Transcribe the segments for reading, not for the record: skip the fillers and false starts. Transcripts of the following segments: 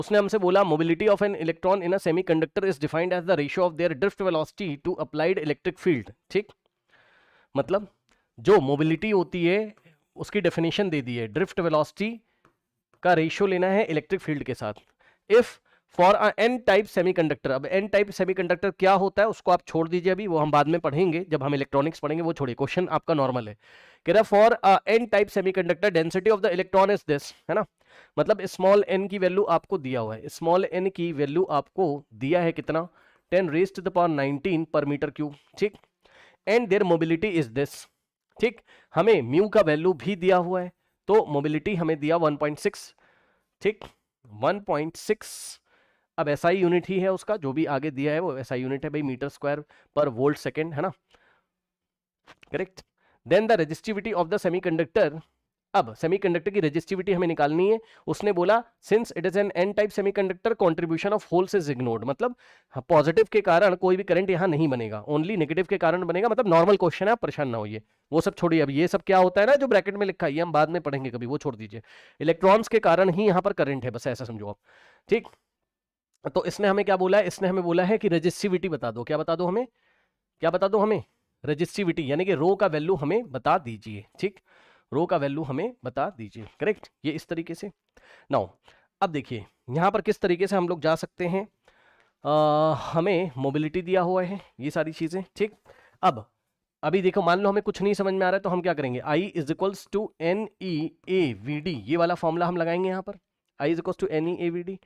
उसने हमसे बोला mobility of an electron in a semiconductor is defined as the ratio of their drift velocity to applied electric field. ठीक, मतलब जो mobility होती है उसकी डेफिनेशन दे दी है, ड्रिफ्ट वेलोसिटी का रेशियो लेना है इलेक्ट्रिक फील्ड के साथ। If for a n type semiconductor, अब एन टाइप सेमीकंडक्टर क्या होता है उसको आप छोड़ दीजिए, अभी वो हम बाद में पढ़ेंगे जब हम इलेक्ट्रॉनिक्स पढ़ेंगे, वो छोड़िए, क्वेश्चन आपका नॉर्मल है। कह रहा for a n type semiconductor density of the electron is this, है ना, मतलब स्मॉल एन की वैल्यू आपको दिया हुआ है, स्मॉल एन की वैल्यू आपको दिया है कितना, 10 रेज़ टू द पावर 19 पर मीटर क्यूब। ठीक, and their mobility is this. ठीक, हमें म्यू का वैल्यू भी दिया हुआ है, तो मोबिलिटी हमें दिया 1.6। ठीक, 1.6, अब एसआई यूनिट ही है उसका, जो भी आगे दिया है वो एसआई यूनिट है भाई, मीटर स्क्वायर पर वोल्ट सेकेंड, है ना, correct. Then the resistivity of the semiconductor, अब सेमीकंडक्टर की रेजिस्टिविटी हमें निकालनी है। उसने बोला since it is an n type semiconductor contribution of holes is ignored, मतलब पॉजिटिव के कारण कोई भी करंट यहां नहीं बनेगा, ओनली नेगेटिव के कारण बनेगा, मतलब नॉर्मल क्वेश्चन है, आप परेशान ना होइए, वो सब छोड़िए। अब ये सब क्या होता है ना जो ब्रैकेट में लिखा है, ये हम बाद में पढ़ेंगे कभी, वो छोड़ दीजिए। इलेक्ट्रॉन्स के कारण ही यहां पर करंट है, बस ऐसा समझो आप। ठीक, तो इसने हमें क्या बोला है, इसने हमें बोला है कि रेजिस्टिविटी बता दो, क्या बता दो हमें, क्या बता दो हमें, रेजिस्टिविटी, यानी कि रो का वैल्यू हमें बता दीजिए। ठीक, रो का वैल्यू हमें बता दीजिए, करेक्ट, ये इस तरीके से। नाउ अब देखिए यहां पर किस तरीके से हम लोग जा सकते हैं, हमें मोबिलिटी दिया हुआ है, ये सारी चीजें। ठीक, अब अभी देखो मान लो हमें कुछ नहीं समझ में आ रहा है, तो हम क्या करेंगे, I is equals to N E A V D, ये वाला फॉर्मूला हम लगाएंगे यहां पर, I is equals to N E A V D.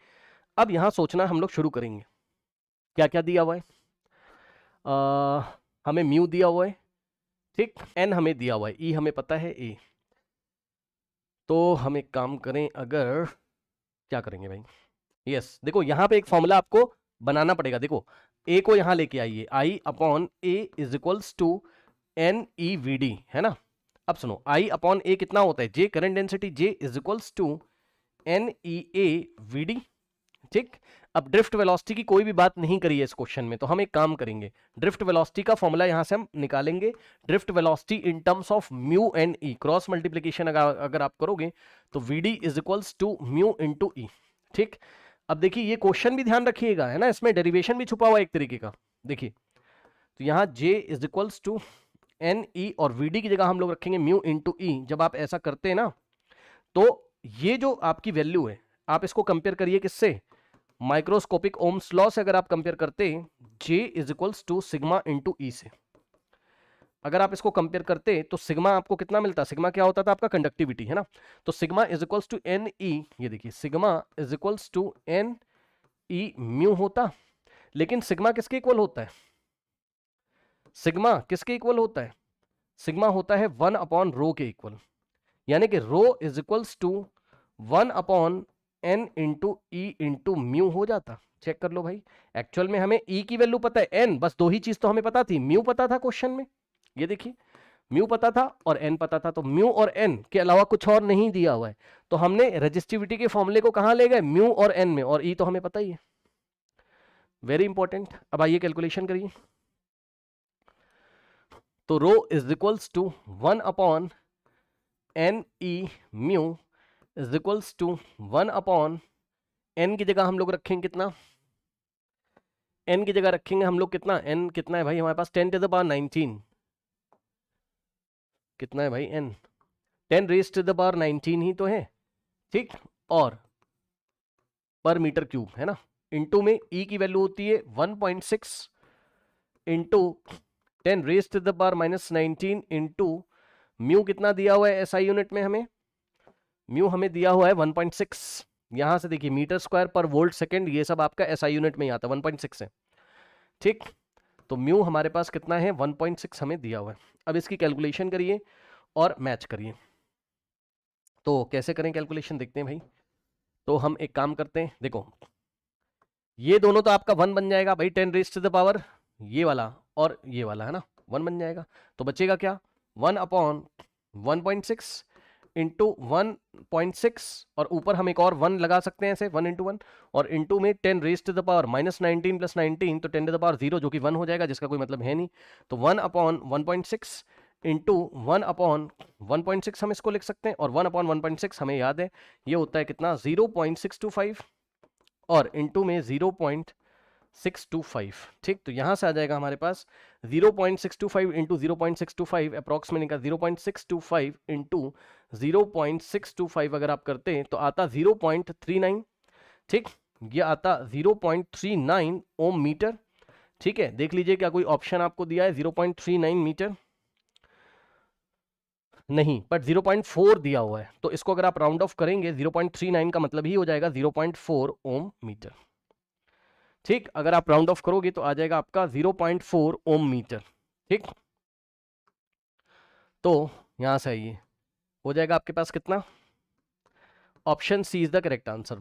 अब यहां सोचना हम लोग शुरू करेंगे, क्या क्या दिया हुआ है, हमें म्यू दिया हुआ है, ठीक, एन हमें दिया हुआ है, ई हमें पता है, ए, तो हम एक काम करें, अगर क्या करेंगे भाई, यस देखो यहां पे एक फॉर्मूला आपको बनाना पड़ेगा, देखो ए को यहां लेके आइए, I upon A is equals to N E V D, है ना। अब सुनो, आई अपॉन ए कितना होता है, J current density, J is equals to N E A V D. ठीक, अब ड्रिफ्ट वेलोसिटी की कोई भी बात नहीं करी है इस क्वेश्चन में, तो हम एक काम करेंगे, ड्रिफ्ट वेलोसिटी का फॉर्मूला यहां से हम निकालेंगे, drift velocity in terms of mu and E, cross multiplication अगर आप करोगे तो V D is equals to mu into E. ठीक, अब देखिए ये क्वेश्चन भी ध्यान रखिएगा, है ना, इसमें डेरिवेशन भी छुपा हुआ है एक तरीके का। देखिए तो यहां J is equals to N E और वी डी की जगह हम लोग रखेंगे म्यू इंटू ई। जब आप ऐसा करते हैं ना, तो ये जो आपकी वैल्यू है, आप इसको कंपेयर करिए किससे, माइक्रोस्कोपिक ओम्स लॉ से अगर आप कंपेयर करते J is equals to sigma into E से, अगर आप इसको कंपेयर करते तो सिग्मा आपको कितना मिलता, सिग्मा क्या होता था आपका, कंडक्टिविटी, है ना, तो sigma is equals to N e, ये देखिए sigma is equals to N E mu होता, लेकिन सिग्मा किसके इक्वल होता है, सिग्मा किसके इक्वल होता है, सिग्मा होता है 1 अपॉन रो के इक्वल, यानी कि rho is equals to 1 upon N into E into mu हो जाता। चेक कर लो भाई, एक्चुअल में हमें ई की वैल्यू पता है, एन, बस दो ही चीज तो हमें पता थी, म्यू पता था क्वेश्चन में, ये देखिए म्यू पता था और एन पता था, तो म्यू और एन के अलावा कुछ और नहीं दिया हुआ है, तो हमने रेजिस्टिविटी के फॉर्मूले को कहां ले गए, म्यू और एन में, और ई तो हमें पता ही है, वेरी इंपॉर्टेंट। अब आइए कैलकुलेशन करिए, तो rho is equals to 1 upon N E mu is equals to 1 upon N की जगह हम लोग रखेंगे कितना, एन की जगह रखेंगे हम लोग कितना, एन कितना है भाई हमारे पास, 10 टू द पावर 19, कितना है भाई n, 10 raise to the power 19 ही तो है। ठीक, और पर मीटर क्यूब, है ना, इंटू में ई की वैल्यू होती है 1.6 into 10 raise to the power -19 into mu कितना दिया हुआ है एसआई यूनिट में, हमें म्यू हमें दिया हुआ है 1.6, यहां से देखिए मीटर स्क्वायर पर वोल्ट सेकेंड, ये सब आपका एसआई यूनिट में ही आता है, 1.6 है। ठीक, तो म्यू हमारे पास कितना है, 1.6 हमें दिया हुआ है। अब इसकी कैलकुलेशन करिए और मैच करिए, तो कैसे करें कैलकुलेशन देखते हैं भाई, तो हम एक काम करते हैं, देखो ये दोनों तो आपका 1 बन जाएगा भाई, 10 रेज टू द पावर ये वाला और ये वाला, है ना, 1 बन जाएगा, तो बचेगा क्या, 1 अपॉन 1.6 इंटू 1.6 और ऊपर हम एक और 1 लगा सकते हैं ऐसे, 1 इंटू 1 और इंटू में 10 raise to the power -19 plus 19, तो 10 टू द पावर 0 जो कि 1 हो जाएगा, जिसका कोई मतलब है नहीं, तो 1 अपॉन 1.6 इंटू 1 अपॉन 1.6 हम इसको लिख सकते हैं, और 1 अपॉन 1.6 हमें याद है ये होता है कितना, 0.625, और इनटू में 0.625, ठीक। तो यहां से आ जाएगा हमारे पास 0.625 इंटू 0.625 अप्रॉक्सीमेटली 0.625 इंटू 0.625 अगर आप करते हैं तो आता 0.39, ठीक। ये आता 0.39 ओम मीटर, ठीक है। देख लीजिए क्या कोई ऑप्शन आपको दिया है 0.39 मीटर, नहीं, बट 0.4 दिया हुआ है। तो इसको अगर आप राउंड ऑफ करेंगे 0.39 का मतलब ही हो जाएगा 0.4 ओम मीटर, ठीक। अगर आप राउंड ऑफ करोगे तो आ जाएगा आपका 0.4 ओम मीटर, ठीक। तो यहां से आइए, हो जाएगा आपके पास कितना, option C is the correct answer.